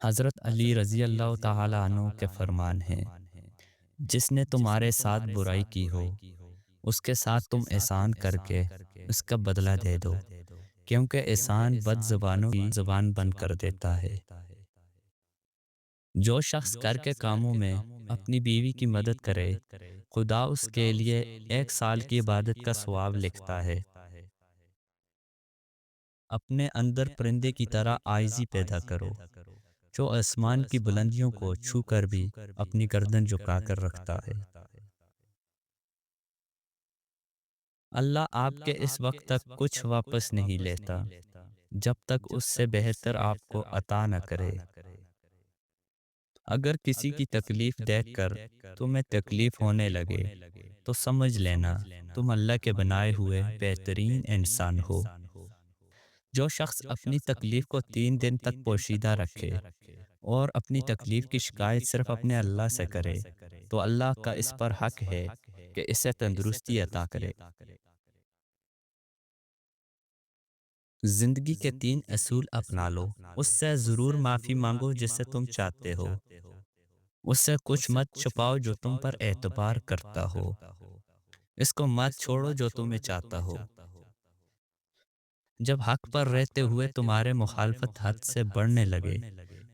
حضرت علی رضی اللہ تعالی عنہ کے فرمان ہے، جس نے تمہارے ساتھ برائی کی ہو اس کے ساتھ تم احسان کر کے اس کا بدلہ دے دو، کیونکہ احسان بد زبانوں کی زبان بند کر دیتا ہے۔ جو شخص کر کے کاموں میں اپنی بیوی کی مدد کرے، خدا اس کے لیے 1 سال کی عبادت کا ثواب لکھتا ہے۔ اپنے اندر پرندے کی طرح عاجزی پیدا کرو، جو آسمان کی بلندیوں کو چھو کر بھی اپنی گردن جھکا کر رکھتا ہے۔ اللہ آپ کے اس وقت تک کچھ واپس نہیں لیتا جب تک اس سے بہتر آپ کو عطا نہ کرے۔ اگر کسی کی تکلیف دیکھ کر تمہیں تکلیف ہونے لگے تو سمجھ لینا تم اللہ کے بنائے ہوئے بہترین انسان ہو۔ جو شخص اپنی تکلیف کو 3 دن تک پوشیدہ رکھے اور اپنی تکلیف کی شکایت صرف اپنے اللہ سے کرے تو اللہ کا اس پر حق ہے کہ اسے تندرستی عطا کرے۔ زندگی کے 3 اصول اپنا لو۔ اس سے ضرور معافی مانگو جس سے تم چاہتے ہو، اس سے کچھ مت چھپاؤ جو تم پر اعتبار کرتا ہو، اس کو مت چھوڑو جو تمہیں چاہتا ہو۔ جب حق پر رہتے ہوئے تمہارے مخالفت حد سے بڑھنے لگے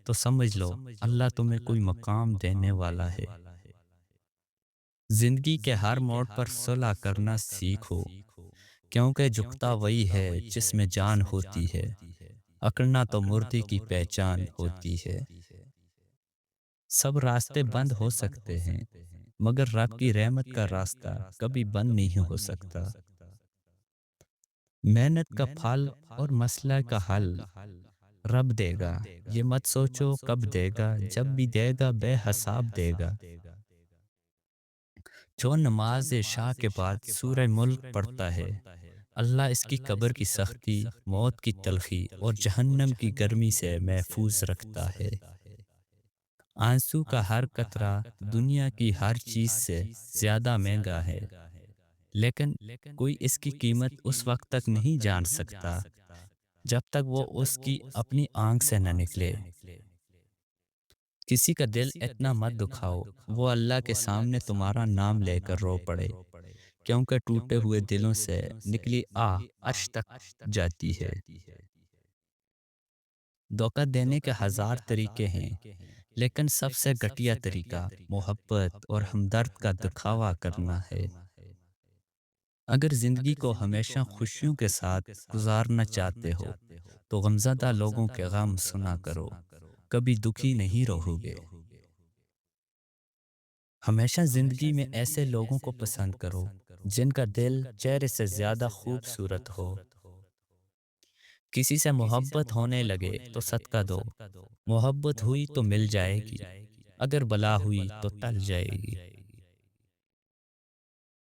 تو سمجھ لو اللہ تمہیں کوئی مقام دینے والا ہے۔ زندگی کے ہر موڑ پر صلح کرنا سیکھو، کیونکہ جھکتا وہی ہے جس میں جان ہوتی ہے، اکڑنا تو مردے کی پہچان ہوتی ہے۔ سب راستے بند ہو سکتے ہیں مگر رب کی رحمت کا راستہ کبھی بند نہیں ہو سکتا۔ محنت کا پھل اور مسئلہ کا حل رب دے گا، یہ مت سوچو کب دے گا، جب بھی دے گا بے حساب دے گا۔ جو نماز عشاء کے بعد سورہ ملک پڑھتا ہے، اللہ اس کی قبر کی سختی، موت کی تلخی اور جہنم کی گرمی سے محفوظ رکھتا ہے۔ آنسو کا ہر قطرہ دنیا کی ہر چیز سے زیادہ مہنگا ہے، لیکن کوئی اس کی قیمت اس وقت تک نہیں جان سکتا جب تک وہ اس کی اپنی آنکھ سے نہ نکلے۔ کسی کا دل اتنا مت دکھاؤ وہ اللہ کے سامنے تمہارا نام لے کر رو پڑے، کیونکہ ٹوٹے ہوئے دلوں سے نکلی آہ عرش تک جاتی ہے۔ دھوکہ دینے کے 1000 طریقے ہیں، لیکن سب سے گھٹیا طریقہ محبت اور ہمدرد کا دکھاوا کرنا ہے۔ اگر زندگی کو ہمیشہ خوشیوں کے ساتھ گزارنا چاہتے ہو تو غمزدہ لوگوں کے غم سنا کرو، کبھی دکھی نہیں رہو گے۔ ہمیشہ زندگی میں ایسے لوگوں کو پسند کرو جن کا دل چہرے سے زیادہ خوبصورت ہو۔ کسی سے محبت ہونے لگے تو صدقہ دو، محبت ہوئی تو مل جائے گی، اگر بلا ہوئی تو ٹل جائے گی۔